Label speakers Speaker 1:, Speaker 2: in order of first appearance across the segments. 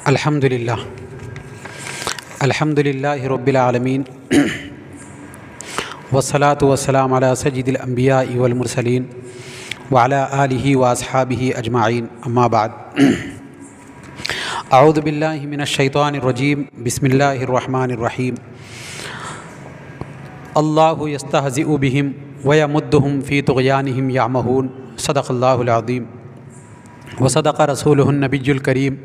Speaker 1: الحمدللہ رب العالمین والصلاة والسلام علی سید الانبیاء والمرسلین وعلی آلہ واصحابہ اجمعین اما بعد اعوذ باللہ من الشیطان الرجیم بسم اللہ الرحمن الرحیم اللہ یستہزئ بہم ویمدہم فی طغیانہم یعمہون صدق اللہ العظیم وصدق رسولہ النبی الکریم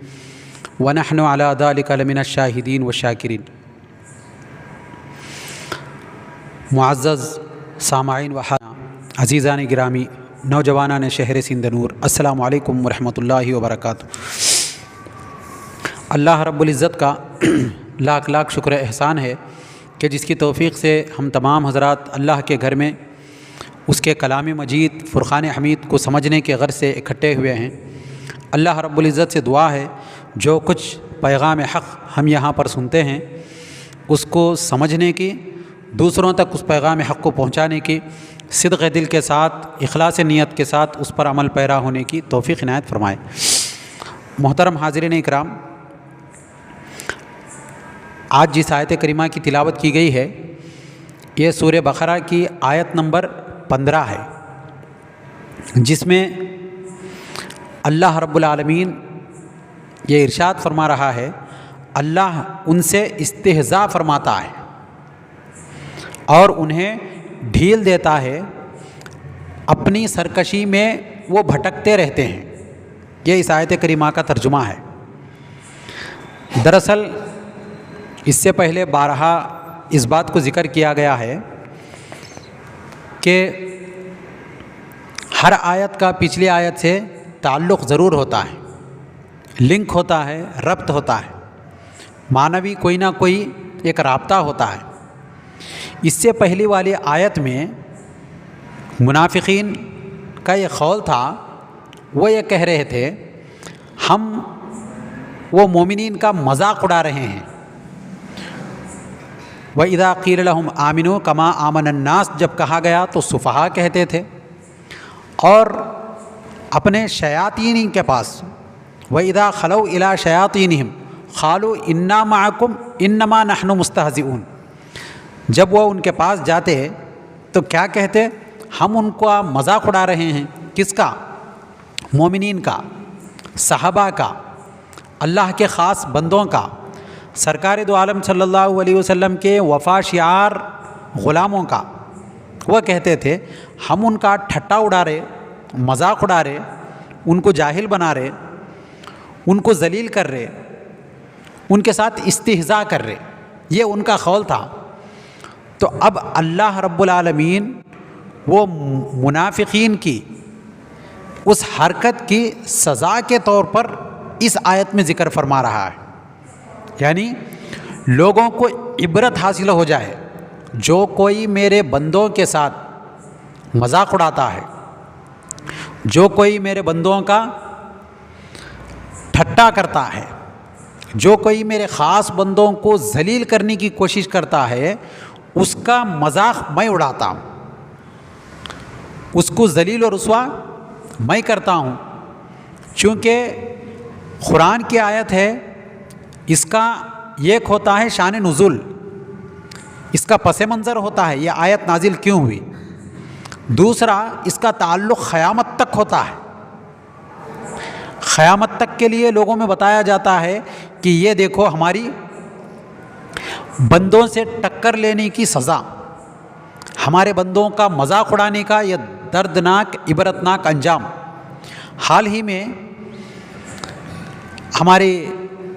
Speaker 1: ونحن علی ذلک لمن الشاہدین والشاکرین۔ معزز سامعین و عزیزان گرامی، نوجوانان شہر سندھ نور، السلام علیکم ورحمۃ اللہ وبرکاتہ۔ اللہ رب العزت کا لاکھ لاکھ شکر احسان ہے کہ جس کی توفیق سے ہم تمام حضرات اللہ کے گھر میں اس کے کلام مجید فرقان حمید کو سمجھنے کے غرض سے اکٹھے ہوئے ہیں۔ اللہ رب العزت سے دعا ہے جو کچھ پیغام حق ہم یہاں پر سنتے ہیں اس کو سمجھنے کی، دوسروں تک اس پیغام حق کو پہنچانے کی، صدق دل کے ساتھ، اخلاص نیت کے ساتھ اس پر عمل پیرا ہونے کی توفیق عنایت فرمائے۔ محترم حاضرین اکرام، آج جس آیت کریمہ کی تلاوت کی گئی ہے یہ سورہ بقرہ کی آیت نمبر 15 ہے، جس میں اللہ رب العالمین یہ ارشاد فرما رہا ہے، اللہ ان سے استہزاء فرماتا ہے اور انہیں ڈھیل دیتا ہے، اپنی سرکشی میں وہ بھٹکتے رہتے ہیں۔ یہ اس آیت کریمہ کا ترجمہ ہے۔ دراصل اس سے پہلے بارہا اس بات کو ذکر کیا گیا ہے کہ ہر آیت کا پچھلی آیت سے تعلق ضرور ہوتا ہے، لنک ہوتا ہے، ربط ہوتا ہے، معنوی کوئی نہ کوئی ایک رابطہ ہوتا ہے۔ اس سے پہلی والی آیت میں منافقین کا یہ قول تھا، وہ یہ کہہ رہے تھے ہم وہ مومنین کا مذاق اڑا رہے ہیں۔ وَإِذَا قِيلَ لَهُمْ آمِنُوا كَمَا آمَنَ النَّاسُ جب کہا گیا تو سفہا کہتے تھے، اور اپنے شیاطین کے پاس وَإِذَا خَلَوْا إِلَىٰ شَيَاطِينِهِمْ قَالُوا إِنَّا مَعَكُمْ إِنَّمَا نَحْنُ مُسْتَهْزِئُونَ جب وہ ان کے پاس جاتے تو کیا کہتے؟ ہم ان کا مذاق اڑا رہے ہیں۔ کس کا؟ مومنین کا، صحابہ کا، اللہ کے خاص بندوں کا، سرکار دو عالم صلی اللہ علیہ وسلم کے وفا شعار غلاموں کا۔ وہ کہتے تھے ہم ان کا ٹھٹا اڑا رہے، مذاق اڑا رہے، ان کو جاہل بنا رہے، ان کو ذلیل کر رہے، ان کے ساتھ استہزاء کر رہے۔ یہ ان کا قول تھا۔ تو اب اللہ رب العالمین وہ منافقین کی اس حرکت کی سزا کے طور پر اس آیت میں ذکر فرما رہا ہے، یعنی لوگوں کو عبرت حاصل ہو جائے، جو کوئی میرے بندوں کے ساتھ مذاق اڑاتا ہے، جو کوئی میرے بندوں کا ٹھٹا کرتا ہے، جو کوئی میرے خاص بندوں کو ذلیل کرنے کی کوشش کرتا ہے، اس کا مذاق میں اڑاتا ہوں، اس کو ذلیل و رسوا میں کرتا ہوں۔ چونکہ قرآن کی آیت ہے، اس کا ایک ہوتا ہے شان نزول، اس کا پس منظر ہوتا ہے، یہ آیت نازل کیوں ہوئی۔ دوسرا، اس کا تعلق قیامت تک ہوتا ہے۔ قیامت تک کے لیے لوگوں میں بتایا جاتا ہے کہ یہ دیکھو ہماری بندوں سے ٹکر لینے کی سزا، ہمارے بندوں کا مذاق اڑانے کا یہ دردناک عبرتناک انجام۔ حال ہی میں ہماری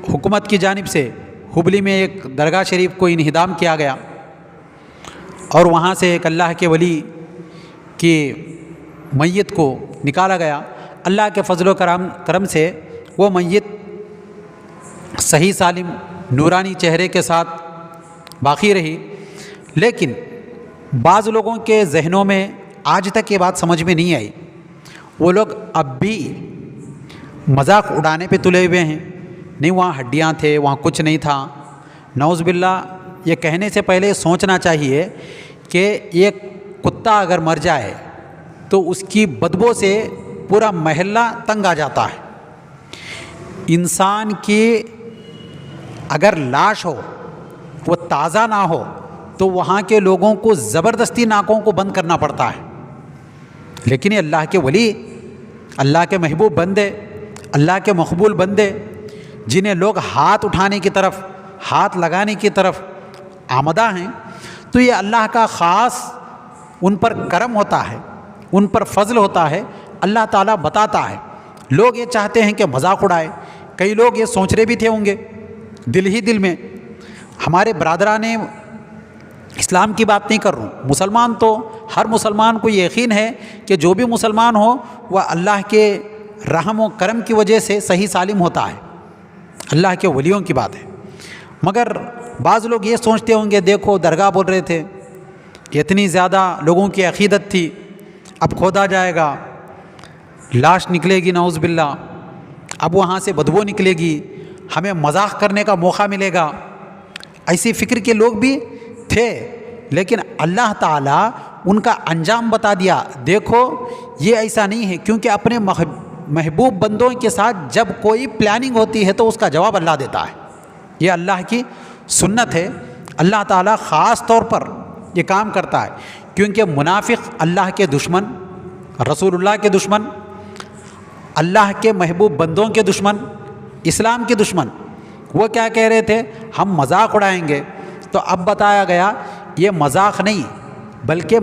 Speaker 1: حکومت کی جانب سے ہبلی میں ایک درگاہ شریف کو انہدام کیا گیا، اور وہاں سے ایک اللہ کے ولی کی میت کو نکالا گیا۔ اللہ کے فضل و کرم سے وہ میت صحیح سالم نورانی چہرے کے ساتھ باقی رہی، لیکن بعض لوگوں کے ذہنوں میں آج تک یہ بات سمجھ میں نہیں آئی، وہ لوگ اب بھی مذاق اڑانے پہ تلے ہوئے ہیں، نہیں وہاں ہڈیاں تھے، وہاں کچھ نہیں تھا۔ نعوذ باللہ، یہ کہنے سے پہلے سوچنا چاہیے کہ ایک کتا اگر مر جائے تو اس کی بدبو سے پورا محلہ تنگ آ جاتا ہے۔ انسان کی اگر لاش ہو وہ تازہ نہ ہو تو وہاں کے لوگوں کو زبردستی ناکوں کو بند کرنا پڑتا ہے، لیکن یہ اللہ کے ولی، اللہ کے محبوب بندے، اللہ کے مقبول بندے، جنہیں لوگ ہاتھ اٹھانے کی طرف، ہاتھ لگانے کی طرف آمدہ ہیں، تو یہ اللہ کا خاص ان پر کرم ہوتا ہے، ان پر فضل ہوتا ہے۔ اللہ تعالیٰ بتاتا ہے، لوگ یہ چاہتے ہیں کہ مذاق اڑائے، کئی لوگ یہ سوچ رہے بھی تھے ہوں گے دل ہی دل میں، ہمارے برادران اسلام کی بات نہیں کر رہا ہوں، مسلمان تو ہر مسلمان کو یقین ہے کہ جو بھی مسلمان ہو وہ اللہ کے رحم و کرم کی وجہ سے صحیح سالم ہوتا ہے، اللہ کے ولیوں کی بات ہے۔ مگر بعض لوگ یہ سوچتے ہوں گے، دیکھو درگاہ بول رہے تھے، اتنی زیادہ لوگوں کی عقیدت تھی، اب کھودا جائے گا، لاش نکلے گی نعوذ باللہ، اب وہاں سے بدبو نکلے گی، ہمیں مذاق کرنے کا موقع ملے گا، ایسی فکر کے لوگ بھی تھے۔ لیکن اللہ تعالیٰ ان کا انجام بتا دیا، دیکھو یہ ایسا نہیں ہے، کیونکہ اپنے محبوب بندوں کے ساتھ جب کوئی پلاننگ ہوتی ہے تو اس کا جواب اللہ دیتا ہے، یہ اللہ کی سنت ہے۔ اللہ تعالیٰ خاص طور پر یہ کام کرتا ہے، کیونکہ منافق اللہ کے دشمن، رسول اللہ کے دشمن، اللہ کے محبوب بندوں کے دشمن، اسلام کے دشمن، وہ کیا کہہ رہے تھے، ہم مذاق اڑائیں گے۔ تو اب بتایا گیا یہ مذاق نہیں بلکہ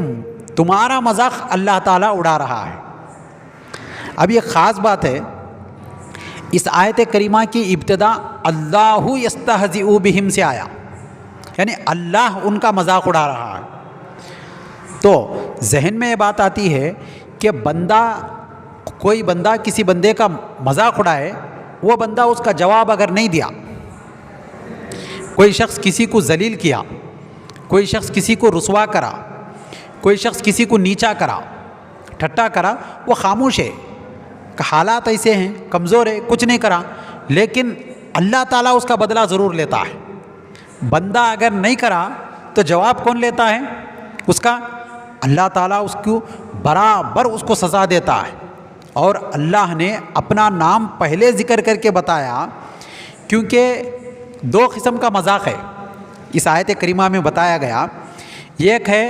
Speaker 1: تمہارا مذاق اللہ تعالیٰ اڑا رہا ہے۔ اب یہ خاص بات ہے، اس آیت کریمہ کی ابتدا اللہ یستہزئ بہم سے آیا، یعنی اللہ ان کا مذاق اڑا رہا ہے۔ تو ذہن میں یہ بات آتی ہے کہ کوئی بندہ کسی بندے کا مذاق اڑائے، وہ بندہ اس کا جواب اگر نہیں دیا، کوئی شخص کسی کو ذلیل کیا، کوئی شخص کسی کو رسوا کرا، کوئی شخص کسی کو نیچا کرا، ٹھٹا کرا، وہ خاموش ہے کہ حالات ایسے ہیں، کمزور ہے، کچھ نہیں کرا، لیکن اللہ تعالیٰ اس کا بدلہ ضرور لیتا ہے۔ بندہ اگر نہیں کرا تو جواب کون لیتا ہے اس کا؟ اللہ تعالیٰ اس کو برابر اس کو سزا دیتا ہے۔ اور اللہ نے اپنا نام پہلے ذکر کر کے بتایا، کیونکہ دو قسم کا مذاق ہے اس آیت کریمہ میں بتایا گیا۔ ایک ہے،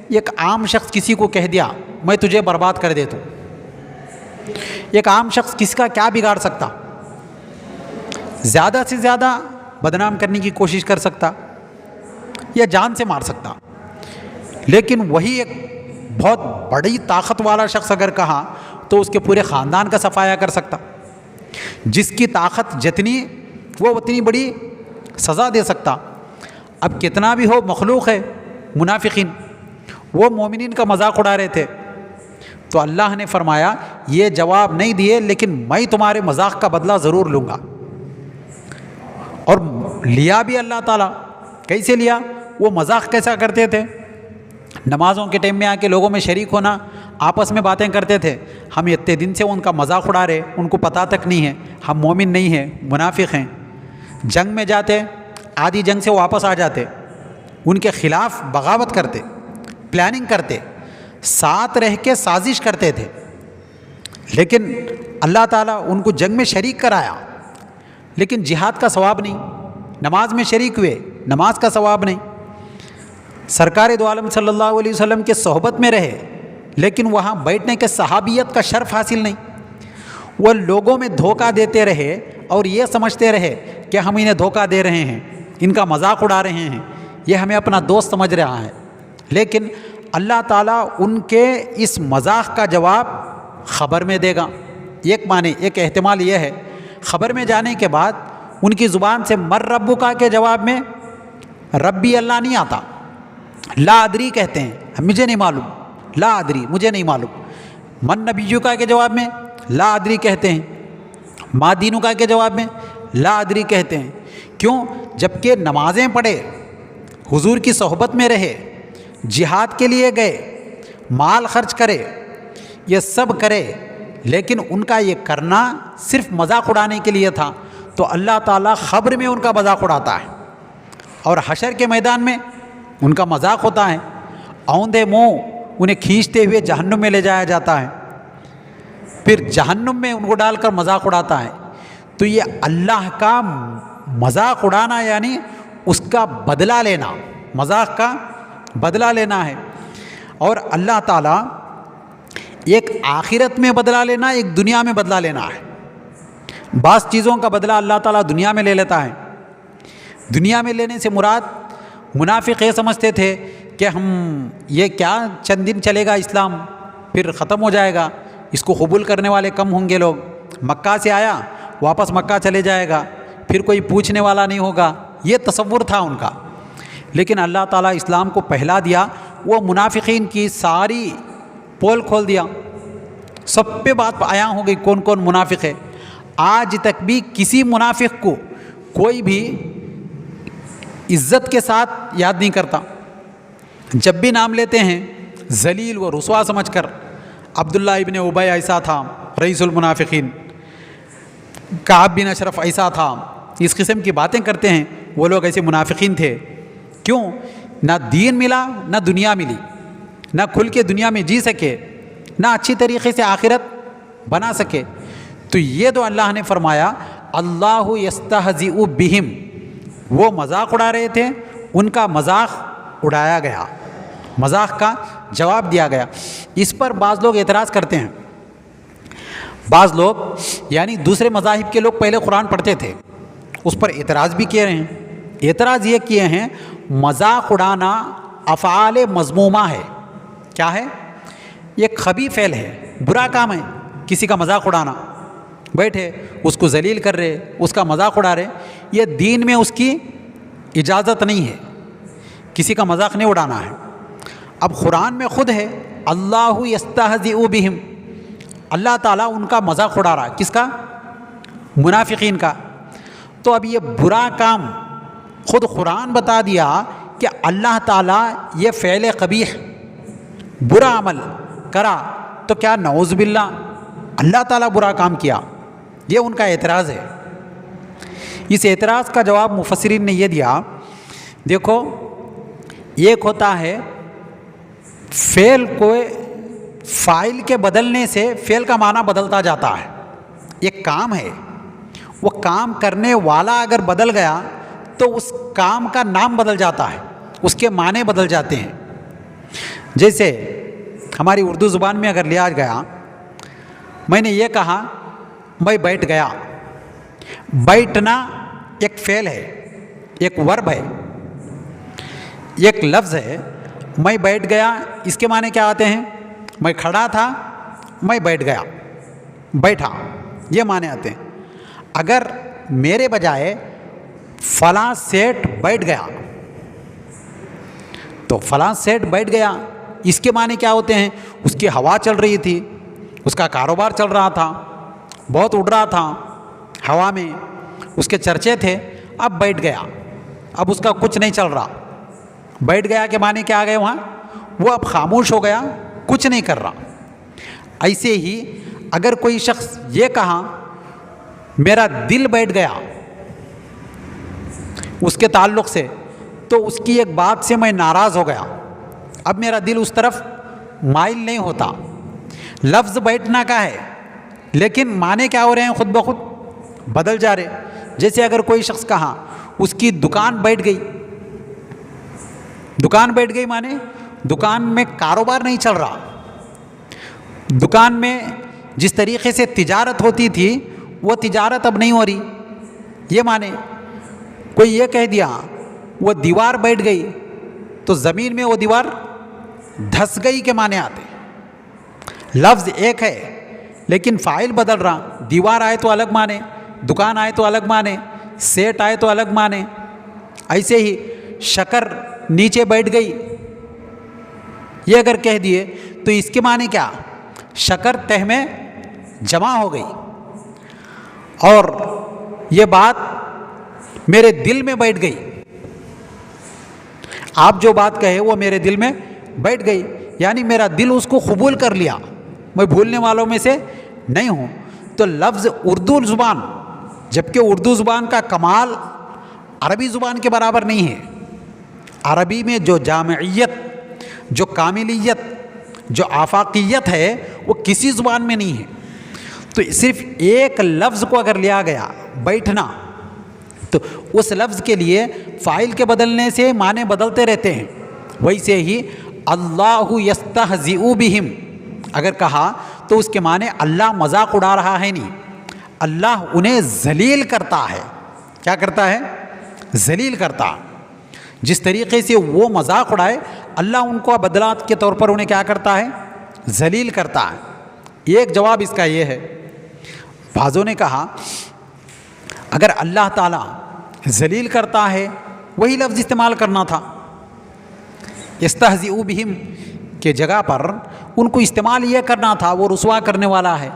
Speaker 1: ایک عام شخص کسی کو کہہ دیا میں تجھے برباد کر دیتا ہوں، ایک عام شخص کس کا کیا بگاڑ سکتا، زیادہ سے زیادہ بدنام کرنے کی کوشش کر سکتا یا جان سے مار سکتا، لیکن وہی ایک بہت بڑی طاقت والا شخص اگر کہا تو اس کے پورے خاندان کا صفایا کر سکتا، جس کی طاقت جتنی وہ اتنی بڑی سزا دے سکتا۔ اب کتنا بھی ہو مخلوق ہے، منافقین وہ مومنین کا مذاق اڑا رہے تھے، تو اللہ نے فرمایا یہ جواب نہیں دیے، لیکن میں تمہارے مذاق کا بدلہ ضرور لوں گا۔ اور لیا بھی اللہ تعالیٰ، کیسے لیا؟ وہ مذاق کیسا کرتے تھے؟ نمازوں کے ٹائم میں آ کے لوگوں میں شریک ہونا، آپس میں باتیں کرتے تھے، ہم اتنے دن سے ان کا مذاق اڑا رہے، ان کو پتہ تک نہیں ہے ہم مومن نہیں ہیں، منافق ہیں۔ جنگ میں جاتے، آدھی جنگ سے واپس آ جاتے، ان کے خلاف بغاوت کرتے، پلاننگ کرتے، ساتھ رہ کے سازش کرتے تھے، لیکن اللہ تعالیٰ ان کو جنگ میں شریک کرایا، لیکن جہاد کا ثواب نہیں، نماز میں شریک ہوئے، نماز کا ثواب نہیں، سرکار دو عالم صلی اللہ علیہ وسلم کے صحبت میں رہے، لیکن وہاں بیٹھنے کے صحابیت کا شرف حاصل نہیں، وہ لوگوں میں دھوکہ دیتے رہے اور یہ سمجھتے رہے کہ ہم انہیں دھوکہ دے رہے ہیں، ان کا مذاق اڑا رہے ہیں، یہ ہمیں اپنا دوست سمجھ رہا ہے، لیکن اللہ تعالیٰ ان کے اس مذاق کا جواب خبر میں دے گا۔ ایک معنی، ایک احتمال یہ ہے، خبر میں جانے کے بعد ان کی زبان سے مر ربک کے جواب میں ربی اللہ نہیں آتا، لا ادری کہتے ہیں، مجھے نہیں معلوم، لا ادری مجھے نہیں معلوم۔ من نبیک کے جواب میں لا ادری کہتے ہیں، ما دینک کے جواب میں لا ادری کہتے ہیں۔ کیوں؟ جبکہ نمازیں پڑھے، حضور کی صحبت میں رہے، جہاد کے لیے گئے، مال خرچ کرے، یہ سب کرے، لیکن ان کا یہ کرنا صرف مذاق اڑانے کے لیے تھا، تو اللہ تعالیٰ خبر میں ان کا مذاق اڑاتا ہے، اور حشر کے میدان میں ان کا مذاق ہوتا ہے، اوندھے منہ انہیں کھینچتے ہوئے جہنم میں لے جایا جاتا ہے، پھر جہنم میں ان کو ڈال کر مذاق اڑاتا ہے۔ تو یہ اللہ کا مذاق اڑانا یعنی اس کا بدلہ لینا، مذاق کا بدلہ لینا ہے. اور اللہ تعالیٰ ایک آخرت میں بدلہ لینا، ایک دنیا میں بدلہ لینا ہے. بعض چیزوں کا بدلہ اللہ تعالیٰ دنیا میں لے لیتا ہے. دنیا میں لینے سے مراد منافق یہ سمجھتے تھے کہ ہم یہ کیا چند دن چلے گا اسلام پھر ختم ہو جائے گا، اس کو قبول کرنے والے کم ہوں گے لوگ، مکہ سے آیا واپس مکہ چلے جائے گا، پھر کوئی پوچھنے والا نہیں ہوگا، یہ تصور تھا ان کا. لیکن اللہ تعالیٰ اسلام کو پہلا دیا، وہ منافقین کی ساری پول کھول دیا، سب پہ بات آیا ہو گئی کون کون منافق ہے. آج تک بھی کسی منافق کو کوئی بھی عزت کے ساتھ یاد نہیں کرتا. جب بھی نام لیتے ہیں ذلیل و رسوا سمجھ کر. عبداللہ ابن ابی ایسا تھا رئیس المنافقین، کعب بن اشرف ایسا تھا، اس قسم کی باتیں کرتے ہیں. وہ لوگ ایسے منافقین تھے. کیوں؟ نہ دین ملا نہ دنیا ملی، نہ کھل کے دنیا میں جی سکے، نہ اچھی طریقے سے آخرت بنا سکے. تو یہ تو اللہ نے فرمایا اللہ یستہزئ بہم، وہ مذاق اڑا رہے تھے، ان کا مذاق اڑایا گیا، مذاق کا جواب دیا گیا. اس پر بعض لوگ اعتراض کرتے ہیں. بعض لوگ یعنی دوسرے مذاہب کے لوگ پہلے قرآن پڑھتے تھے، اس پر اعتراض بھی کیے رہے ہیں. اعتراض یہ کیے ہیں مذاق اڑانا افعال مذمومہ ہے. کیا ہے؟ یہ خبیث فعل ہے، برا کام ہے کسی کا مذاق اڑانا. بیٹھے اس کو ذلیل کر رہے، اس کا مذاق اڑا رہے، یہ دین میں اس کی اجازت نہیں ہے، کسی کا مذاق نہیں اڑانا ہے. اب قرآن میں خود ہے اللہ یستہزئ بہم، اللہ تعالیٰ ان کا مذاق اڑا رہا. کس کا؟ منافقین کا. تو اب یہ برا کام خود قرآن بتا دیا کہ اللہ تعالیٰ یہ فعل قبیح برا عمل کرا، تو کیا نعوذ باللہ اللہ تعالیٰ برا کام کیا؟ یہ ان کا اعتراض ہے. اس اعتراض کا جواب مفسرین نے یہ دیا، دیکھو ایک ہوتا ہے فعل کو فاعل کے بدلنے سے فعل کا معنی بدلتا جاتا ہے. ایک کام ہے، وہ کام کرنے والا اگر بدل گیا تو اس کام کا نام بدل جاتا ہے، اس کے معنی بدل جاتے ہیں. جیسے ہماری اردو زبان میں اگر لیا گیا، میں نے یہ کہا میں بیٹھ گیا. بیٹھنا ایک فعل ہے، ایک ورب ہے، ایک لفظ ہے. میں بیٹھ گیا، اس کے معنی کیا آتے ہیں؟ میں کھڑا تھا، میں بیٹھ گیا، بیٹھا، یہ معنی آتے ہیں. اگر میرے بجائے فلاں سیٹ بیٹھ گیا تو فلاں سیٹ بیٹھ گیا، اس کے معنی کیا ہوتے ہیں؟ اس کی ہوا چل رہی تھی، اس کا کاروبار چل رہا تھا، بہت اڑ رہا تھا ہوا میں، اس کے چرچے تھے، اب بیٹھ گیا، اب اس کا کچھ نہیں چل رہا. بیٹھ گیا کے معنی کیا آ گئے وہاں؟ وہ اب خاموش ہو گیا، کچھ نہیں کر رہا. ایسے ہی اگر کوئی شخص یہ کہا میرا دل بیٹھ گیا اس کے تعلق سے، تو اس کی ایک بات سے میں ناراض ہو گیا، اب میرا دل اس طرف مائل نہیں ہوتا. لفظ بیٹھنا کا ہے لیکن معنی کیا ہو رہے ہیں؟ خود بخود بدل جا رہے. جیسے اگر کوئی شخص کہا اس کی دکان بیٹھ گئی، دکان بیٹھ گئی معنی دکان میں کاروبار نہیں چل رہا، دکان میں جس طریقے سے تجارت ہوتی تھی وہ تجارت اب نہیں ہو رہی، یہ معنی. کوئی یہ کہہ دیا وہ دیوار بیٹھ گئی، تو زمین میں وہ دیوار دھس گئی کے معنی آتے. لفظ ایک ہے لیکن فاعل بدل رہا. دیوار آئے تو الگ معنی، دکان آئے تو الگ معنی، سیٹ آئے تو الگ معنی. ایسے ہی شکر نیچے بیٹھ گئی، یہ اگر کہہ دیے تو اس کے معنی کیا؟ شکر تہ میں جمع ہو گئی. اور یہ بات میرے دل میں بیٹھ گئی، آپ جو بات کہے وہ میرے دل میں بیٹھ گئی، یعنی میرا دل اس کو قبول کر لیا، میں بھولنے والوں میں سے نہیں ہوں. تو لفظ اردو زبان، جبکہ اردو زبان کا کمال عربی زبان کے برابر نہیں ہے. عربی میں جو جامعیت، جو کاملیت، جو آفاقیت ہے وہ کسی زبان میں نہیں ہے. تو صرف ایک لفظ کو اگر لیا گیا بیٹھنا، تو اس لفظ کے لیے فاعل کے بدلنے سے معنی بدلتے رہتے ہیں. ویسے ہی اللہ یستہزئ بہم اگر کہا تو اس کے معنی اللہ مذاق اڑا رہا ہے نہیں، اللہ انہیں ذلیل کرتا ہے. کیا کرتا ہے؟ ذلیل کرتا. جس طریقے سے وہ مذاق اڑائے اللہ ان کو بدلات کے طور پر انہیں کیا کرتا ہے؟ ذلیل کرتا ہے. ایک جواب اس کا یہ ہے، بعضوں نے کہا اگر اللہ تعالیٰ ذلیل کرتا ہے وہی لفظ استعمال کرنا تھا، یستہزئ بہم کے جگہ پر ان کو استعمال یہ کرنا تھا، وہ رسوا کرنے والا ہے.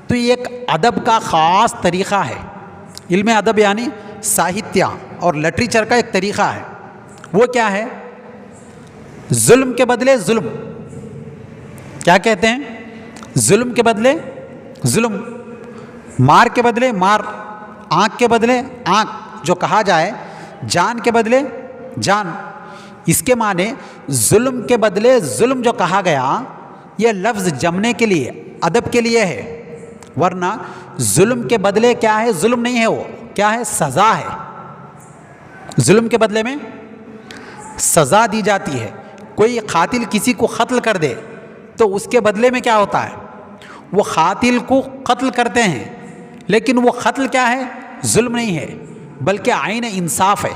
Speaker 1: تو یہ ایک ادب کا خاص طریقہ ہے. علم ادب یعنی ساہتیہ اور لٹریچر کا ایک طریقہ ہے. وہ کیا ہے؟ ظلم کے بدلے ظلم. کیا کہتے ہیں؟ ظلم کے بدلے ظلم، مار کے بدلے مار، آنکھ کے بدلے آنکھ. جو کہا جائے جان کے بدلے جان، اس کے معنی ظلم کے بدلے ظلم جو کہا گیا یہ لفظ جمنے کے لیے، ادب کے لیے ہے. ورنہ ظلم کے بدلے کیا ہے؟ ظلم نہیں ہے، وہ کیا ہے؟ سزا ہے. ظلم کے بدلے میں سزا دی جاتی ہے. کوئی قاتل کسی کو قتل کر دے تو اس کے بدلے میں کیا ہوتا ہے؟ وہ قاتل کو قتل کرتے ہیں، لیکن وہ قتل کیا ہے؟ ظلم نہیں ہے بلکہ عین انصاف ہے.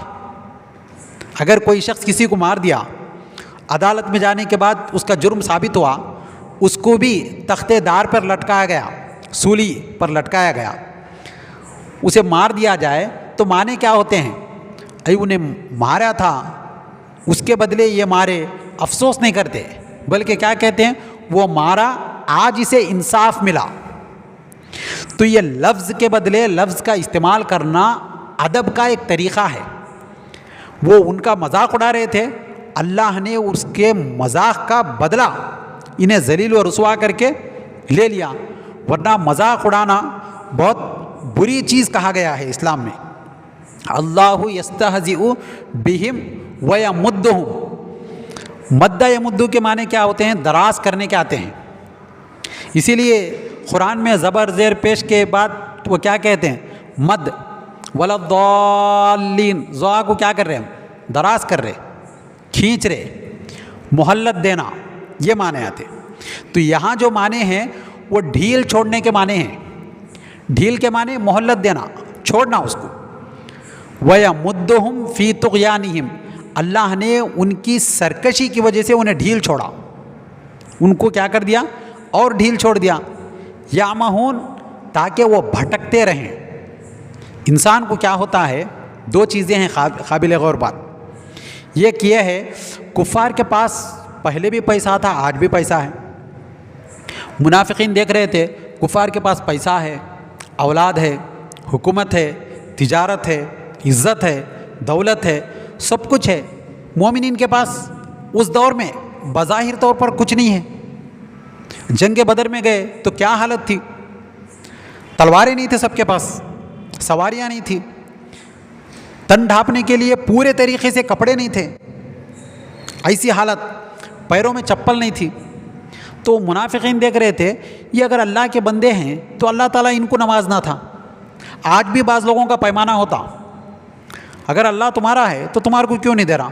Speaker 1: اگر کوئی شخص کسی کو مار دیا، عدالت میں جانے کے بعد اس کا جرم ثابت ہوا، اس کو بھی تختے دار پر لٹکایا گیا، سولی پر لٹکایا گیا، اسے مار دیا جائے تو معنی کیا ہوتے ہیں؟ انہیں مارا تھا اس کے بدلے یہ مارے، افسوس نہیں کرتے بلکہ کیا کہتے ہیں؟ وہ مارا، آج اسے انصاف ملا. تو یہ لفظ کے بدلے لفظ کا استعمال کرنا ادب کا ایک طریقہ ہے. وہ ان کا مذاق اڑا رہے تھے، اللہ نے اس کے مذاق کا بدلہ انہیں ذلیل و رسوا کر کے لے لیا. ورنہ مذاق اڑانا بہت بری چیز کہا گیا ہے اسلام میں. اللہ یستہزئ بہم ویمدہم. مد یمد کے معنی کیا ہوتے ہیں؟ دراز کرنے کے آتے ہیں. اسی لیے قرآن میں زبر زیر پیش کے بعد وہ کیا کہتے ہیں؟ مد. ولضالین، ضا کو کیا کر رہے ہیں؟ دراز کر رہے، کھینچ رہے، مہلت دینا، یہ معنی آتے. تو یہاں جو معنی ہیں وہ ڈھیل چھوڑنے کے معنی ہیں. ڈھیل کے معنی مہلت دینا، چھوڑنا اس کو. وَيَمُدُّهُمْ فِي طُغْيَانِهِمْ، اللہ نے ان کی سرکشی کی وجہ سے انہیں ڈھیل چھوڑا، ان کو کیا کر دیا؟ اور ڈھیل چھوڑ دیا. یعمہون، تاکہ وہ بھٹکتے رہیں. انسان کو کیا ہوتا ہے؟ دو چیزیں ہیں قابل غور بات. ایک یہ ہے کفار کے پاس پہلے بھی پیسہ تھا، آج بھی پیسہ ہے. منافقین دیکھ رہے تھے کفار کے پاس پیسہ ہے، اولاد ہے، حکومت ہے، تجارت ہے، عزت ہے، دولت ہے، سب کچھ ہے. مومنین کے پاس اس دور میں بظاہر طور پر کچھ نہیں ہے. جنگ بدر میں گئے تو کیا حالت تھی؟ تلواریں نہیں تھے سب کے پاس، سواریاں نہیں تھی، تن ڈھانپنے کے لیے پورے طریقے سے کپڑے نہیں تھے، ایسی حالت، پیروں میں چپل نہیں تھی. تو منافقین دیکھ رہے تھے یہ اگر اللہ کے بندے ہیں تو اللہ تعالیٰ ان کو نوازنا تھا. آج بھی بعض لوگوں کا پیمانہ ہوتا، اگر اللہ تمہارا ہے تو تمہارے کو کیوں نہیں دے رہا،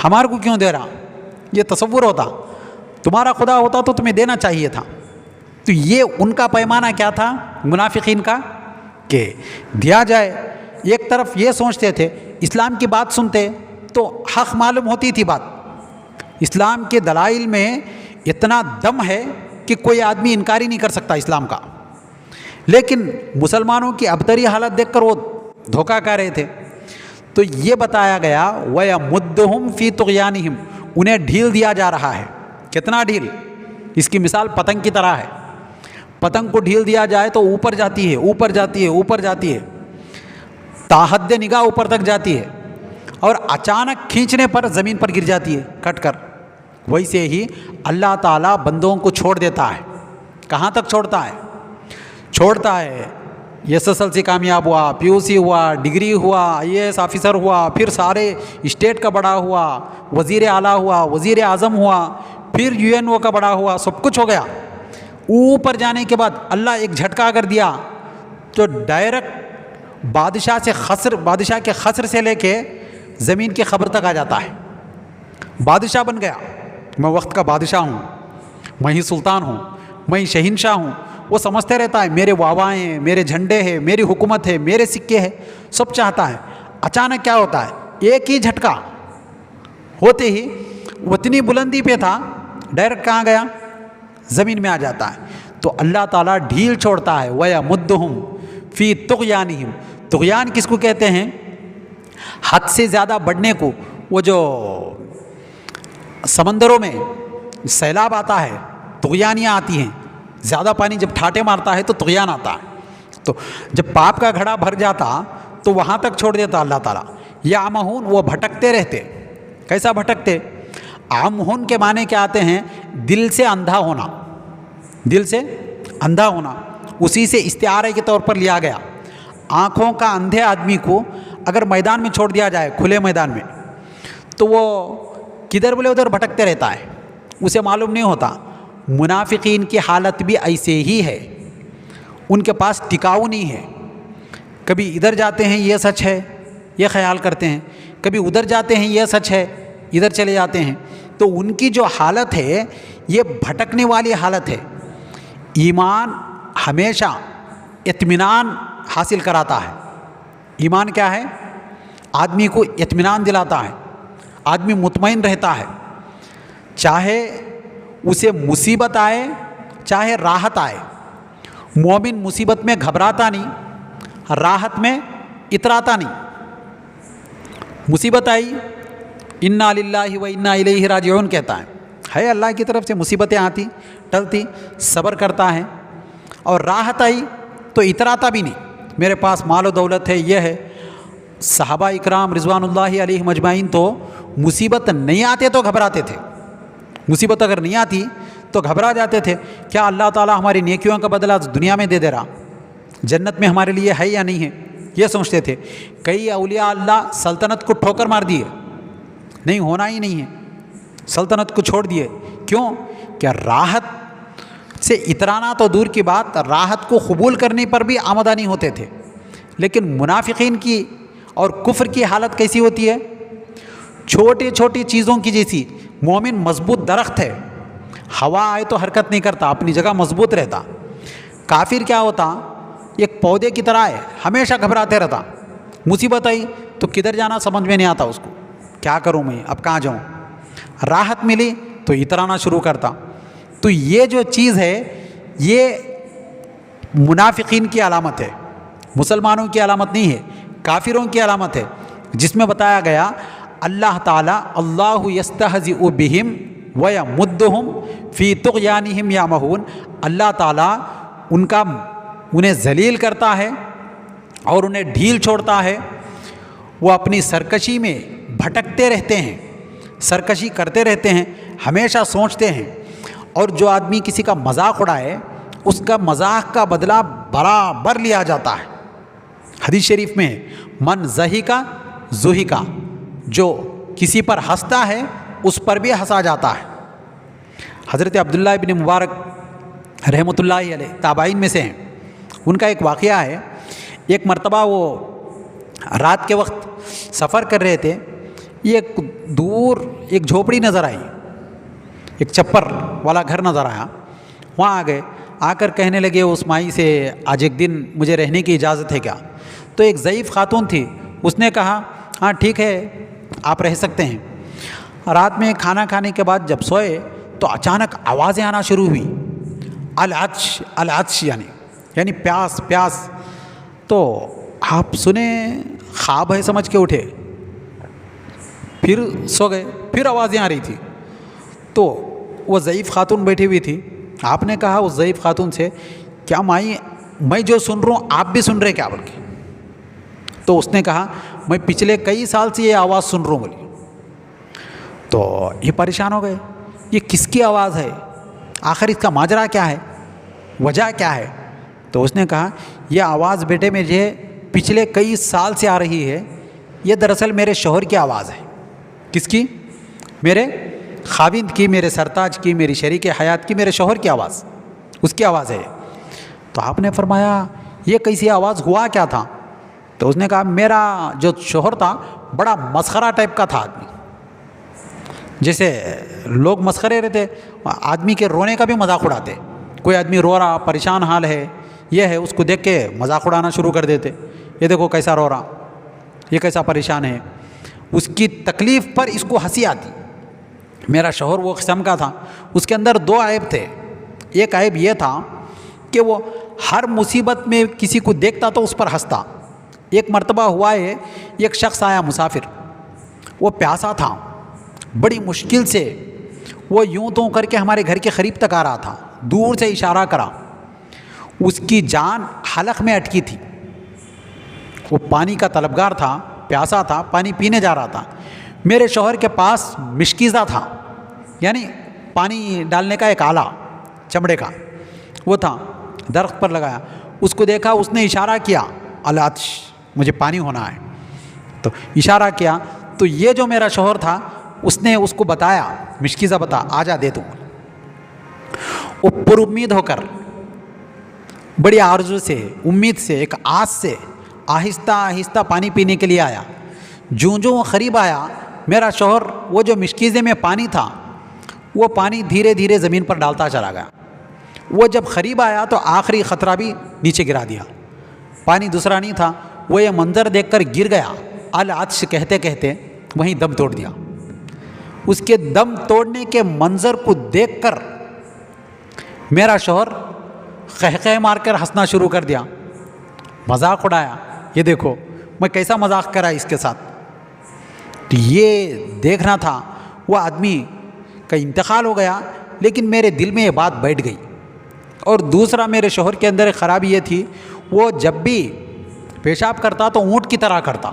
Speaker 1: ہمارے کو کیوں دے رہا؟ یہ تصور ہوتا. تمہارا خدا ہوتا تو تمہیں دینا چاہیے تھا. تو یہ ان کا پیمانہ کیا تھا منافقین کا کہ دیا جائے. ایک طرف یہ سوچتے تھے اسلام کی بات سنتے تو حق معلوم ہوتی تھی بات. اسلام کے دلائل میں اتنا دم ہے کہ کوئی آدمی انکار ہی نہیں کر سکتا اسلام کا. لیکن مسلمانوں کی ابتری حالت دیکھ کر وہ دھوکہ کھا رہے تھے. تو یہ بتایا گیا وَيَمُدُّهُمْ فِي طُغْيَانِهِمْ، انہیں ڈھیل دیا جا رہا ہے. کتنا ڈھیل؟ اس کی مثال پتنگ کی طرح ہے. پتنگ کو ڈھیل دیا جائے تو اوپر جاتی ہے، اوپر جاتی ہے، اوپر جاتی ہے، تاحد نگاہ اوپر تک جاتی ہے، اور اچانک کھینچنے پر زمین پر گر جاتی ہے کٹ کر. ویسے ہی اللہ تعالیٰ بندوں کو چھوڑ دیتا ہے. کہاں تک چھوڑتا ہے؟ چھوڑتا ہے SSLC کامیاب ہوا، PUC ہوا، ڈگری ہوا، IAS آفیسر ہوا، پھر سارے اسٹیٹ کا بڑا ہوا، وزیر اعلیٰ ہوا، وزیر اعظم ہوا، پھر UNO کا بڑا ہوا، سب کچھ ہو گیا. اوپر جانے کے بعد اللہ ایک جھٹکا کر دیا تو ڈائریکٹ بادشاہ کے خصر سے لے کے زمین کی خبر تک آ جاتا ہے. بادشاہ بن گیا، میں وقت کا بادشاہ ہوں، میں ہی سلطان ہوں، میں ہی شہنشاہ ہوں. وہ سمجھتے رہتا ہے میرے واوائیں ہیں، میرے جھنڈے ہیں، میری حکومت ہے، میرے سکے ہیں، سب چاہتا ہے. اچانک کیا ہوتا ہے، ایک ہی جھٹکا ہوتے ہی وہ اتنی بلندی پہ تھا، ڈائریکٹ کہاں گیا، زمین میں آ جاتا ہے. تو اللہ تعالیٰ ڈھیل چھوڑتا ہے. وَيَمُدُّهُمْ فِي طُغْيَانِهِمْ. طغیان کس کو کہتے ہیں؟ حد سے زیادہ بڑھنے کو. وہ جو سمندروں میں سیلاب آتا ہے، طغیانیاں آتی ہیں، زیادہ پانی جب ٹھاٹے مارتا ہے تو طغیان آتا ہے. تو جب پاپ کا گھڑا بھر جاتا تو وہاں تک چھوڑ دیتا اللہ تعالیٰ. یعمہون، وہ بھٹکتے رہتے. کیسا بھٹکتے؟ عمہون کے معنی کیا آتے ہیں؟ دل سے اندھا ہونا. دل سے اندھا ہونا اسی سے استعارے کے طور پر لیا گیا. آنکھوں کا اندھے آدمی کو اگر میدان میں چھوڑ دیا جائے، کھلے میدان میں، تو وہ کدھر بولے ادھر بھٹکتے رہتا ہے، اسے معلوم نہیں ہوتا. منافقین کی حالت بھی ایسے ہی ہے، ان کے پاس ٹکاؤ نہیں ہے. کبھی ادھر جاتے ہیں یہ سچ ہے، یہ خیال کرتے ہیں، کبھی ادھر جاتے ہیں یہ سچ ہے، ادھر چلے جاتے ہیں. تو ان کی جو حالت ہے یہ بھٹکنے والی حالت ہے. ایمان ہمیشہ اطمینان حاصل کراتا ہے. ایمان کیا ہے؟ آدمی کو اطمینان دلاتا ہے، آدمی مطمئن رہتا ہے. چاہے اسے مصیبت آئے چاہے راحت آئے، مومن مصیبت میں گھبراتا نہیں، راحت میں اتراتا نہیں. مصیبت آئی، انا للہ و انا الیہ راجعون کہتا ہے اللہ کی طرف سے. مصیبتیں آتی ٹلتی صبر کرتا ہے. اور راحت آئی تو اتراتا بھی نہیں، میرے پاس مال و دولت ہے، یہ ہے. صحابہ اکرام رضوان اللہ علیہ مجمعین تو مصیبت نہیں آتے تو گھبراتے تھے. مصیبت اگر نہیں آتی تو گھبرا جاتے تھے، کیا اللہ تعالیٰ ہماری نیکیوں کا بدلہ دنیا میں دے دے رہا، جنت میں ہمارے لیے ہے یا نہیں ہے، یہ سوچتے تھے. کئی اولیاء اللہ سلطنت کو ٹھوکر مار دیے، نہیں ہونا ہی نہیں ہے، سلطنت کو چھوڑ دیے. کیوں؟ کہ راحت سے اترانا تو دور کی بات، راحت کو قبول کرنے پر بھی آمادہ نہیں ہوتے تھے. لیکن منافقین کی اور کفر کی حالت کیسی ہوتی ہے؟ چھوٹی چھوٹی چیزوں کی جیسی. مومن مضبوط درخت ہے، ہوا آئے تو حرکت نہیں کرتا، اپنی جگہ مضبوط رہتا. کافر کیا ہوتا؟ ایک پودے کی طرح ہے، ہمیشہ گھبراتے رہتا. مصیبت آئی تو کدھر جانا سمجھ میں نہیں آتا اس کو، کیا کروں میں، اب کہاں جاؤں. راحت ملی تو اترانا شروع کرتا. تو یہ جو چیز ہے یہ منافقین کی علامت ہے، مسلمانوں کی علامت نہیں ہے، کافروں کی علامت ہے. جس میں بتایا گیا اللہ تعالیٰ اللہ یستہزئ بہم ویمدہم فی طغیانہم یعمہون. اللہ تعالیٰ انہیں ذلیل کرتا ہے اور انہیں ڈھیل چھوڑتا ہے. وہ اپنی سرکشی میں بھٹکتے رہتے ہیں، سرکشی کرتے رہتے ہیں، ہمیشہ سوچتے ہیں. اور جو آدمی کسی کا مذاق اڑائے اس کا مذاق کا بدلہ برابر لیا جاتا ہے. حدیث شریف میں من ضحکا ضحکا، جو کسی پر ہنستا ہے اس پر بھی ہنسا جاتا ہے. حضرت عبداللہ ابن مبارک رحمۃ اللہ علیہ تابعین میں سے ہیں. ان کا ایک واقعہ ہے، ایک مرتبہ وہ رات کے وقت سفر کر رہے تھے. ایک دور ایک جھوپڑی نظر آئی، ایک چھپر والا گھر نظر آیا. وہاں آ گئے، آ کر کہنے لگے اس مائی سے آج ایک دن مجھے رہنے کی اجازت ہے کیا؟ تو ایک ضعیف خاتون تھی، اس نے کہا ہاں ٹھیک ہے آپ رہ سکتے ہیں. رات میں کھانا کھانے کے بعد جب سوئے تو اچانک آوازیں آنا شروع ہوئی، العطش العطش، یعنی پیاس پیاس. تو آپ سنیں خواب ہے سمجھ کے اٹھے، پھر سو گئے، پھر آوازیں آ رہی تھی. تو وہ ضعیف خاتون بیٹھی ہوئی تھی. آپ نے کہا اس ضعیف خاتون سے کیا مائی میں جو سن رہا ہوں آپ بھی سن رہے کیا بول کے؟ تو اس نے کہا میں پچھلے کئی سال سے یہ آواز سن رہا ہوں بولی. تو یہ پریشان ہو گئے، یہ کس کی آواز ہے، آخر اس کا ماجرا کیا ہے، وجہ کیا ہے؟ تو اس نے کہا یہ آواز بیٹے مجھے پچھلے کئی سال سے آ رہی ہے، یہ دراصل میرے شوہر کی آواز ہے. کس کی؟ میرے خاوند کی، میرے سرتاج کی، میری شریک حیات کی، میرے شوہر کی آواز، اس کی آواز ہے. تو آپ نے فرمایا یہ کیسی آواز، ہوا کیا تھا؟ تو اس نے کہا میرا جو شوہر تھا بڑا مسخرہ ٹائپ کا تھا آدمی، جیسے لوگ مسخرے رہتے، آدمی کے رونے کا بھی مذاق اڑاتے، کوئی آدمی رو رہا پریشان حال ہے یہ ہے، اس کو دیکھ کے مذاق اڑانا شروع کر دیتے، یہ دیکھو کیسا رو رہا، یہ کیسا پریشان ہے، اس کی تکلیف پر اس کو ہنسی آتی۔ میرا شوہر وہ قسم کا تھا، اس کے اندر دو عیب تھے۔ ایک عیب یہ تھا کہ وہ ہر مصیبت میں کسی کو دیکھتا تو اس پر ہنستا۔ ایک مرتبہ ہوا ہے، ایک شخص آیا مسافر، وہ پیاسا تھا، بڑی مشکل سے وہ یوں تو کر کے ہمارے گھر کے قریب تک آ رہا تھا، دور سے اشارہ کرا، اس کی جان حلق میں اٹکی تھی، وہ پانی کا طلبگار تھا، پیاسا تھا، پانی پینے جا رہا تھا۔ میرے شوہر کے پاس مشکیزہ تھا، یعنی پانی ڈالنے کا ایک آلہ چمڑے کا وہ تھا، درخت پر لگایا، اس کو دیکھا، اس نے اشارہ کیا، العطش، مجھے پانی ہونا ہے، تو اشارہ کیا، تو یہ جو میرا شوہر تھا اس نے اس کو بتایا، مشکیزہ بتا، آ جا دے دوں۔ وہ پر امید ہو کر، بڑی آرزو سے، امید سے، ایک آس سے آہستہ آہستہ پانی پینے کے لیے آیا۔ جوں جوں وہ قریب آیا، میرا شوہر وہ جو مشکیزے میں پانی تھا وہ پانی دھیرے دھیرے زمین پر ڈالتا چلا گیا۔ وہ جب قریب آیا تو آخری خطرہ بھی نیچے گرا دیا، پانی دوسرا نہیں تھا۔ وہ یہ منظر دیکھ کر گر گیا، العطش کہتے کہتے وہیں دم توڑ دیا۔ اس کے دم توڑنے کے منظر کو دیکھ کر میرا شوہر قہقہ مار کر ہنسنا شروع کر دیا، مذاق اڑایا، یہ دیکھو میں کیسا مذاق کرا اس کے ساتھ۔ تو یہ دیکھنا تھا، وہ آدمی کا انتقال ہو گیا، لیکن میرے دل میں یہ بات بیٹھ گئی۔ اور دوسرا میرے شوہر کے اندر ایک خرابی یہ تھی، وہ جب بھی پیشاب کرتا تو اونٹ کی طرح کرتا،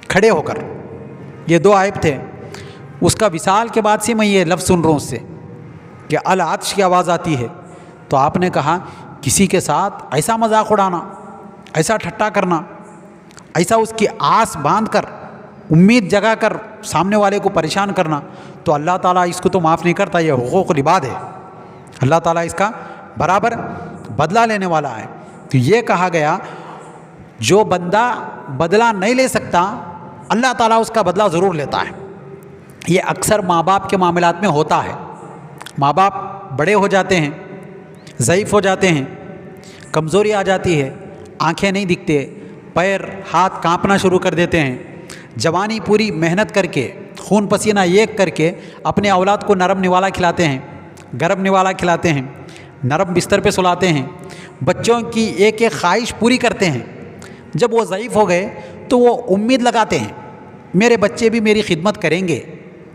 Speaker 1: کھڑے ہو کر۔ یہ دو عیب تھے۔ اس کا وصال کے بعد سے میں یہ لفظ سن رہا ہوں اس سے کہ العطش کی آواز آتی ہے، تو آپ نے کہا کسی کے ساتھ ایسا مذاق اڑانا، ایسا ٹھٹا کرنا، ایسا اس کی آس باندھ کر، امید جگا کر سامنے والے کو پریشان کرنا، تو اللہ تعالیٰ اس کو تو معاف نہیں کرتا، یہ حقوق العباد ہے، اللہ تعالیٰ اس کا برابر بدلہ لینے والا ہے۔ تو یہ کہا گیا جو بندہ بدلہ نہیں لے سکتا، اللہ تعالیٰ اس کا بدلہ ضرور لیتا ہے۔ یہ اکثر ماں باپ کے معاملات میں ہوتا ہے۔ ماں باپ بڑے ہو جاتے ہیں، ضعیف ہو جاتے ہیں، کمزوری آ جاتی ہے، آنکھیں نہیں دکھتے، پیر ہاتھ کانپنا شروع کر دیتے ہیں۔ جوانی پوری محنت کر کے، خون پسینہ ایک کر کے اپنے اولاد کو نرم نوالا کھلاتے ہیں، گرم نوالا کھلاتے ہیں، نرم بستر پہ سلاتے ہیں، بچوں کی ایک ایک خواہش پوری کرتے ہیں۔ جب وہ ضعیف ہو گئے تو وہ امید لگاتے ہیں میرے بچے بھی میری خدمت کریں گے،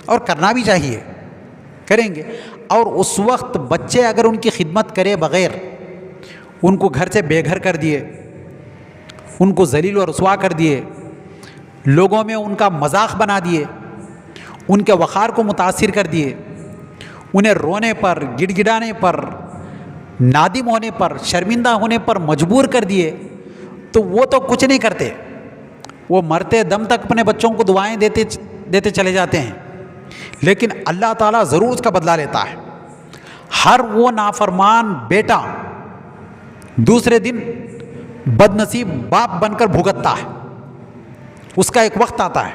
Speaker 1: اور کرنا بھی چاہیے، کریں گے۔ اور اس وقت بچے اگر ان کی خدمت کرے بغیر، ان کو گھر سے بے گھر کر دیے، ان کو ذلیل و رسوا کر دیے، لوگوں میں ان کا مذاق بنا دیے، ان کے وقار کو متاثر کر دیے، انہیں رونے پر، گڑ گڑانے پر، نادم ہونے پر، شرمندہ ہونے پر مجبور کر دیے، تو وہ تو کچھ نہیں کرتے، وہ مرتے دم تک اپنے بچوں کو دعائیں دیتے چلے جاتے ہیں، لیکن اللہ تعالیٰ ضرور اس کا بدلہ لیتا ہے۔ ہر وہ نافرمان بیٹا دوسرے دن بد نصیب باپ بن کر بھگتتا ہے۔ اس کا ایک وقت آتا ہے،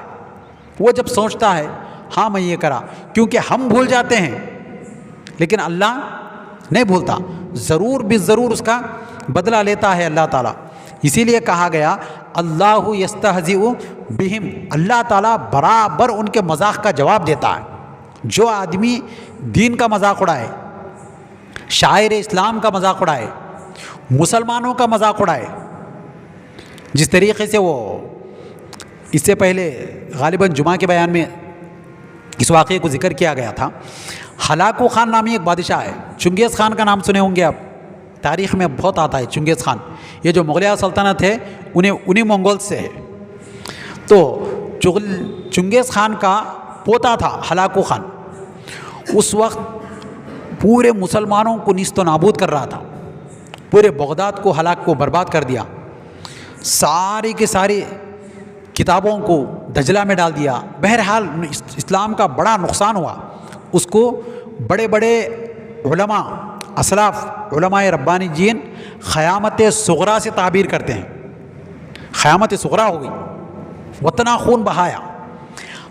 Speaker 1: وہ جب سوچتا ہے ہاں میں یہ کرا، کیونکہ ہم بھول جاتے ہیں لیکن اللہ نہیں بھولتا، ضرور بھی ضرور اس کا بدلہ لیتا ہے اللہ تعالیٰ۔ اسی لیے کہا گیا اللہ یستہزئ بہم، اللہ تعالیٰ برابر ان کے مذاق کا جواب دیتا ہے۔ جو آدمی دین کا مذاق اڑائے، شاعر اسلام کا مذاق اڑائے، مسلمانوں کا مذاق اڑائے، جس طریقے سے وہ اس سے پہلے غالباً جمعہ کے بیان میں اس واقعے کو ذکر کیا گیا تھا، ہلاکو خان نامی ایک بادشاہ ہے، چنگیز خان کا نام سنے ہوں گے آپ، تاریخ میں بہت آتا ہے چنگیز خان، یہ جو مغلیہ سلطنت ہے انہیں منگول سے ہے۔ تو چنگیز خان کا پوتا تھا ہلاکو خان، اس وقت پورے مسلمانوں کو نیست و نابود کر رہا تھا، پورے بغداد کو ہلاک کو برباد کر دیا، ساری کی ساری کتابوں کو دجلہ میں ڈال دیا۔ بہرحال اسلام کا بڑا نقصان ہوا۔ اس کو بڑے بڑے علماء، اسلاف، علماء ربانی جین قیامت صغریٰ سے تعبیر کرتے ہیں، قیامت صغریٰ ہو گئی، وطنا خون بہایا۔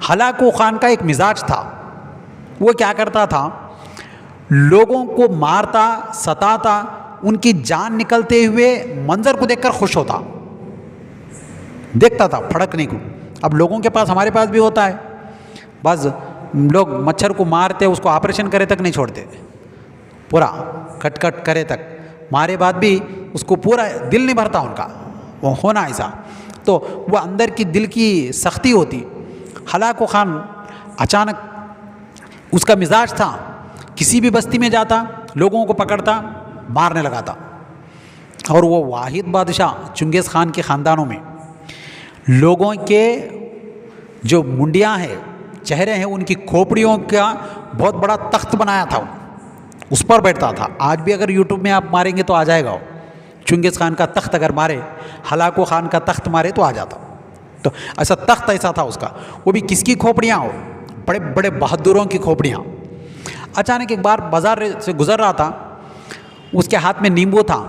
Speaker 1: ہلاکو خان کا ایک مزاج تھا، وہ کیا کرتا تھا، لوگوں کو مارتا ستاتا، ان کی جان نکلتے ہوئے منظر کو دیکھ کر خوش ہوتا، دیکھتا تھا پھڑکنے کو۔ اب لوگوں کے پاس، ہمارے پاس بھی ہوتا ہے، بعض لوگ مچھر کو مارتے اس کو آپریشن کرے تک نہیں چھوڑتے، پورا کٹ کٹ کرے تک، مارے بعد بھی اس کو پورا دل نہیں بھرتا ان کا، وہ ہونا ایسا، تو وہ اندر کی دل کی سختی ہوتی۔ ہلاکو خان اچانک اس کا مزاج تھا، کسی بھی بستی میں جاتا لوگوں کو پکڑتا مارنے لگاتا۔ اور وہ واحد بادشاہ چنگیز خان کے خاندانوں میں لوگوں کے جو منڈیاں ہیں، چہرے ہیں، ان کی کھوپڑیوں کا بہت بڑا تخت بنایا تھا، اس پر بیٹھتا تھا۔ آج بھی اگر یوٹیوب میں آپ ماریں گے تو آ جائے گا، وہ چنگیز خان کا تخت اگر مارے، ہلاکو خان کا تخت مارے تو آ جاتا۔ تو ایسا تخت ایسا تھا اس کا، وہ بھی کس کی کھوپڑیاں ہو، بڑے بڑے بہادروں کی کھوپڑیاں۔ اچانک ایک بار بازار سے گزر رہا تھا، اس کے ہاتھ میں نیمبو تھا،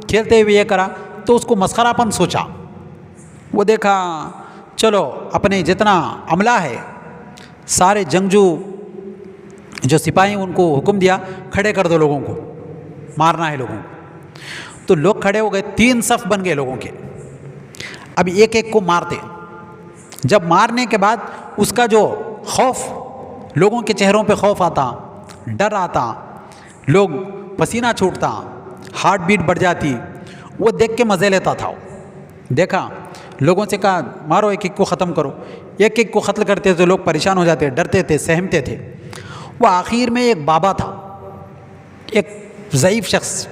Speaker 1: کھیلتے ہوئے یہ کرا تو اس کو مسخرہ پن سوچا۔ وہ دیکھا چلو اپنے جتنا عملہ ہے سارے جنگجو جو سپاہی ان کو حکم دیا کھڑے کر دو، لوگوں کو مارنا ہے لوگوں کو۔ تو لوگ کھڑے ہو گئے، 3 صف بن گئے لوگوں کے، اب ایک ایک کو مارتے۔ جب مارنے کے بعد اس کا جو خوف، لوگوں کے چہروں پہ خوف آتا، ڈر آتا، لوگ پسینہ چھوٹتا، ہارٹ بیٹ بڑھ جاتی، وہ دیکھ کے مزے لیتا تھا۔ دیکھا لوگوں سے کہا مارو، ایک ایک کو ختم کرو، ایک ایک کو قتل کرتے تھے، لوگ پریشان ہو جاتے، ڈرتے تھے، سہمتے تھے۔ وہ آخر میں ایک بابا تھا، ایک ضعیف شخص،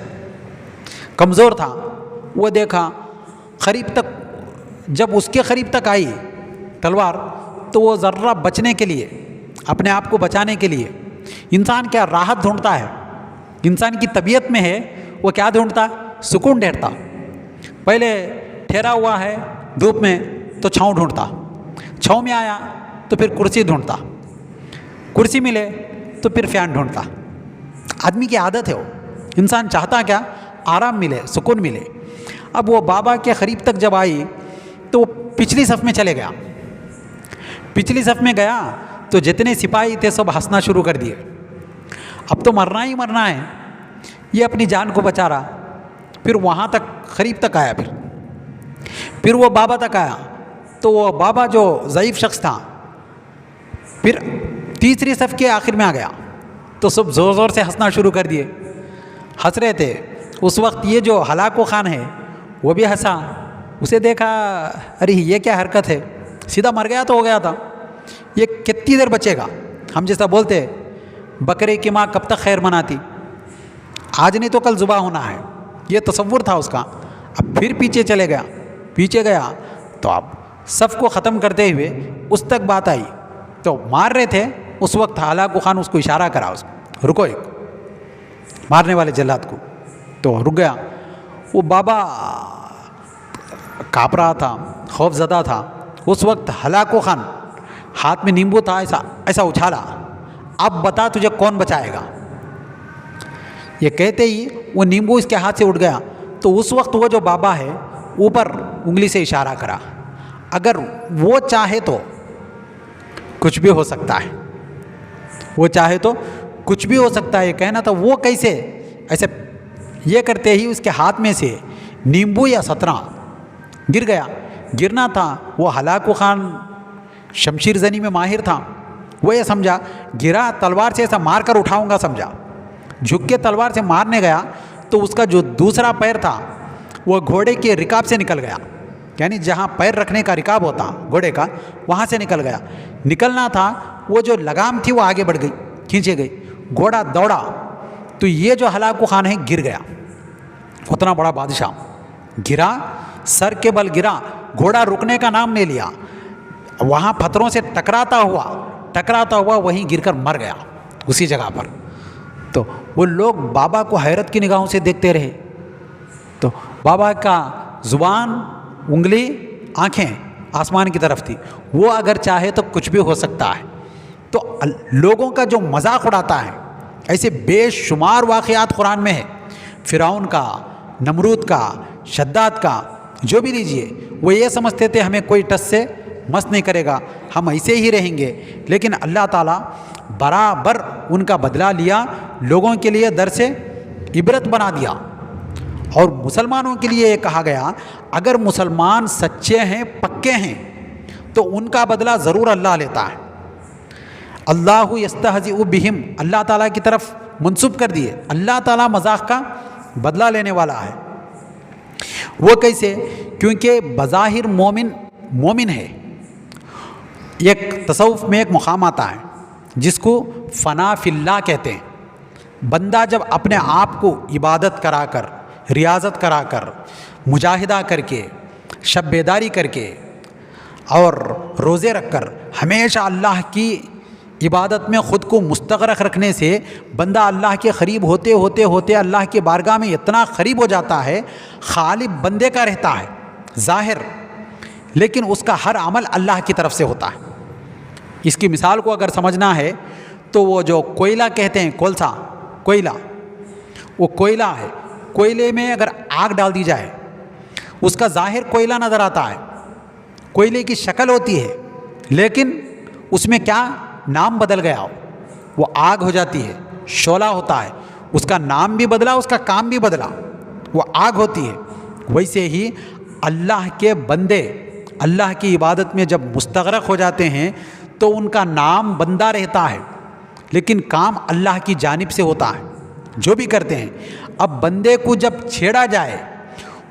Speaker 1: کمزور تھا، وہ دیکھا قریب تک، جب اس کے قریب تک آئی تلوار تو وہ ذرہ بچنے کے لیے، اپنے آپ کو بچانے کے لیے، انسان کیا راحت ڈھونڈتا ہے، انسان کی طبیعت میں ہے، وہ کیا ڈھونڈتا، سکون ڈھونڈتا۔ پہلے ٹھہرا ہوا ہے دھوپ میں تو چھاؤں ڈھونڈتا، چھاؤں میں آیا تو پھر کرسی ڈھونڈتا، کرسی ملے تو پھر فین ڈھونڈتا۔ آدمی کی عادت ہے، وہ انسان چاہتا کیا، آرام ملے، سکون ملے۔ اب وہ بابا کے قریب تک جب آئی تو وہ پچھلی صف میں چلے گیا، پچھلی صف میں گیا تو جتنے سپاہی تھے سب ہنسنا شروع کر دیے، اب تو مرنا ہی مرنا ہے، یہ اپنی جان کو بچا رہا۔ پھر وہاں تک قریب تک آیا، پھر وہ بابا تک آیا تو وہ بابا جو ضعیف شخص تھا پھر تیسری صف کے آخر میں آ گیا تو سب زور زور سے ہنسنا شروع کر دیے، ہنس رہے تھے۔ اس وقت یہ جو ہلاکو خان ہے وہ بھی ہنسا، اسے دیکھا ارے یہ کیا حرکت ہے، سیدھا مر گیا تو ہو گیا تھا، یہ کتنی دیر بچے گا۔ ہم جیسا بولتے بکرے کی ماں کب تک خیر مناتی، آج نہیں تو کل ذبح ہونا ہے، یہ تصور تھا اس کا۔ اب پھر پیچھے چلے گیا، پیچھے گیا تو اب صف کو ختم کرتے ہوئے اس تک بات آئی تو مار رہے تھے، اس وقت ہلاکو خان اس کو اشارہ کرا، اس کو رکو، ایک مارنے والے جلاد کو، تو رک گیا۔ وہ بابا کانپ رہا تھا، خوف زدہ تھا۔ اس وقت ہلاکو خان ہاتھ میں نیمبو تھا، ایسا اچھالا، اب بتا تجھے کون بچائے گا۔ یہ کہتے ہی وہ نیمبو اس کے ہاتھ سے اٹھ گیا تو اس وقت وہ جو بابا ہے اوپر انگلی سے اشارہ کرا، اگر وہ چاہے تو کچھ بھی ہو سکتا ہے، وہ چاہے تو کچھ بھی ہو سکتا ہے، یہ کہنا تھا۔ وہ کیسے ایسے، یہ کرتے ہی اس کے ہاتھ میں سے نیمبو یا سترہ گر گیا۔ گرنا تھا، وہ ہلاکو خان شمشیر زنی میں ماہر تھا، وہ یہ سمجھا گرا تلوار سے ایسا مار کر اٹھاؤں گا، سمجھا جھک کے تلوار سے مارنے گیا تو اس کا جو دوسرا پیر تھا وہ گھوڑے کے رکاب سے نکل گیا، یعنی جہاں پیر رکھنے کا رکاب ہوتا گھوڑے کا وہاں سے نکل گیا۔ نکلنا تھا، وہ جو لگام تھی وہ آگے بڑھ گئی، کھینچے گئی، گھوڑا دوڑا تو یہ جو ہلاکو خان ہے گر گیا۔ اتنا بڑا بادشاہ گرا، سر کے بل گرا، گھوڑا رکنے کا نام نہیں لیا، وہاں پتھروں سے ٹکراتا ہوا وہیں گر کر مر گیا اسی جگہ پر۔ تو وہ لوگ بابا کو حیرت کی نگاہوں سے دیکھتے رہے، تو بابا کا زبان، انگلی، آنکھیں آسمان کی طرف تھی، وہ اگر چاہے تو کچھ بھی ہو سکتا ہے۔ تو لوگوں کا جو مذاق اڑاتا ہے، ایسے بے شمار واقعات قرآن میں ہے، فرعون کا، نمرود کا، شداد کا، جو بھی لیجئے، وہ یہ سمجھتے تھے ہمیں کوئی ٹس سے مس نہیں کرے گا، ہم ایسے ہی رہیں گے، لیکن اللہ تعالیٰ برابر ان کا بدلہ لیا، لوگوں کے لیے درس عبرت بنا دیا۔ اور مسلمانوں کے لیے یہ کہا گیا اگر مسلمان سچے ہیں، پکے ہیں، تو ان کا بدلہ ضرور اللہ لیتا ہے۔ اللہ یستہزئ بہم، اللہ تعالیٰ کی طرف منسوب کر دیے، اللہ تعالیٰ مذاق کا بدلہ لینے والا ہے۔ وہ کیسے؟ کیونکہ بظاہر مومن ہے۔ ایک تصوف میں ایک مقام آتا ہے جس کو فنا فی اللہ کہتے ہیں۔ بندہ جب اپنے آپ کو عبادت کرا کر، ریاضت کرا کر، مجاہدہ کر کے، شب بیداری کر کے اور روزے رکھ کر ہمیشہ اللہ کی عبادت میں خود کو مستغرق رکھنے سے بندہ اللہ کے قریب ہوتے ہوتے ہوتے اللہ کی بارگاہ میں اتنا قریب ہو جاتا ہے، غالب بندے کا رہتا ہے ظاہر، لیکن اس کا ہر عمل اللہ کی طرف سے ہوتا ہے۔ اس کی مثال کو اگر سمجھنا ہے تو وہ جو کوئلہ کہتے ہیں، کولسا، کوئلہ، وہ کوئلہ ہے، کوئلے میں اگر آگ ڈال دی جائے اس کا ظاہر کوئلہ نظر آتا ہے، کوئلے کی شکل ہوتی ہے، لیکن اس میں کیا نام بدل گیا، وہ آگ ہو جاتی ہے، شعلہ ہوتا ہے، اس کا نام بھی بدلا، اس کا کام بھی بدلا، وہ آگ ہوتی ہے۔ ویسے ہی اللہ کے بندے اللہ کی عبادت میں جب مستغرق ہو جاتے ہیں تو ان کا نام بندہ رہتا ہے، لیکن کام اللہ کی جانب سے ہوتا ہے جو بھی کرتے ہیں۔ اب بندے کو جب چھیڑا جائے،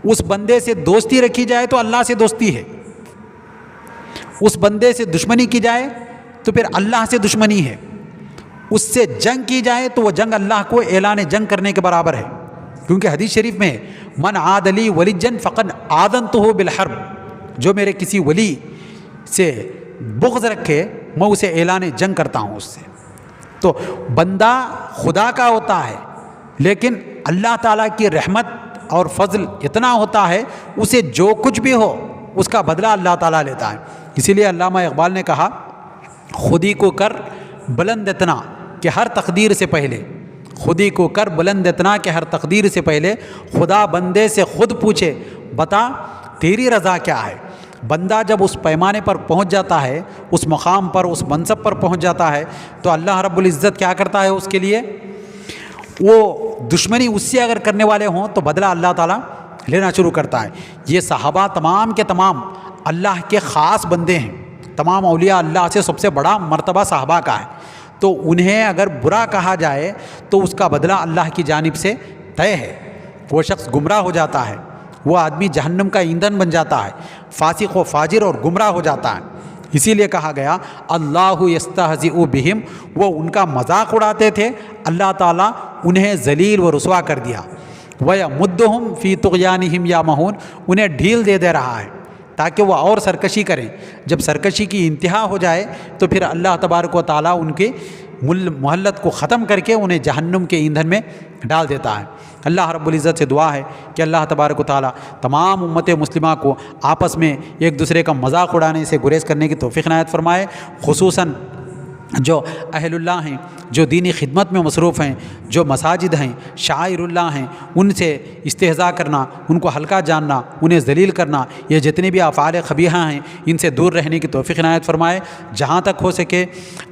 Speaker 1: اس بندے سے دوستی رکھی جائے تو اللہ سے دوستی ہے، اس بندے سے دشمنی کی جائے تو پھر اللہ سے دشمنی ہے، اس سے جنگ کی جائے تو وہ جنگ اللہ کو اعلان جنگ کرنے کے برابر ہے، کیونکہ حدیث شریف میں من عاد لی ولیا فقد آذنتہ بالحرب، جو میرے کسی ولی سے بغض رکھے میں اسے اعلان جنگ کرتا ہوں اس سے۔ تو بندہ خدا کا ہوتا ہے، لیکن اللہ تعالیٰ کی رحمت اور فضل اتنا ہوتا ہے، اسے جو کچھ بھی ہو اس کا بدلہ اللہ تعالیٰ لیتا ہے۔ اسی لیے علامہ اقبال نے کہا خودی کو کر بلند اتنا کہ ہر تقدیر سے پہلے، خودی کو کر بلند اتنا کہ ہر تقدیر سے پہلے خدا بندے سے خود پوچھے بتا تیری رضا کیا ہے۔ بندہ جب اس پیمانے پر پہنچ جاتا ہے، اس مقام پر، اس منصب پر پہنچ جاتا ہے، تو اللہ رب العزت کیا کرتا ہے اس کے لیے؟ وہ دشمنی اس سے اگر کرنے والے ہوں تو بدلہ اللہ تعالیٰ لینا شروع کرتا ہے۔ یہ صحابہ تمام کے تمام اللہ کے خاص بندے ہیں، تمام اولیاء اللہ سے سب سے بڑا مرتبہ صحابہ کا ہے، تو انہیں اگر برا کہا جائے تو اس کا بدلہ اللہ کی جانب سے طے ہے۔ وہ شخص گمراہ ہو جاتا ہے، وہ آدمی جہنم کا ایندھن بن جاتا ہے، فاسق و فاجر اور گمراہ ہو جاتا ہے۔ اسی لیے کہا گیا اللہ یستہزئ بہم، وہ ان کا مذاق اڑاتے تھے، اللہ تعالیٰ انہیں ذلیل و رسوا کر دیا۔ وَيَمُدُّهُمْ فِي طُغْيَانِهِمْ يَعْمَهُونَ، انہیں ڈھیل دے رہا ہے تاکہ وہ اور سرکشی کریں۔ جب سرکشی کی انتہا ہو جائے تو پھر اللہ تبارک و تعالیٰ ان کی مہلت کو ختم کر کے انہیں جہنم کے ایندھن میں ڈال دیتا ہے۔ اللہ رب العزت سے دعا ہے کہ اللہ تبارک و تعالیٰ تمام امت مسلمہ کو آپس میں ایک دوسرے کا مذاق اڑانے سے گریز کرنے کی توفیق عنایت فرمائے، خصوصاً جو اہل اللہ ہیں، جو دینی خدمت میں مصروف ہیں، جو مساجد ہیں، شاعر اللہ ہیں، ان سے استہزاء کرنا، ان کو ہلکا جاننا، انہیں ذلیل کرنا، یہ جتنے بھی افعال قبیحہ ہیں ان سے دور رہنے کی توفیق عنایت فرمائے۔ جہاں تک ہو سکے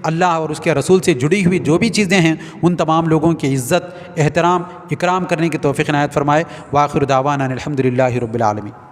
Speaker 1: اللہ اور اس کے رسول سے جڑی ہوئی جو بھی چیزیں ہیں ان تمام لوگوں کی عزت، احترام، اکرام کرنے کی توفیق عنایت فرمائے۔ وآخر دعوانا الحمد للہ رب العالمین۔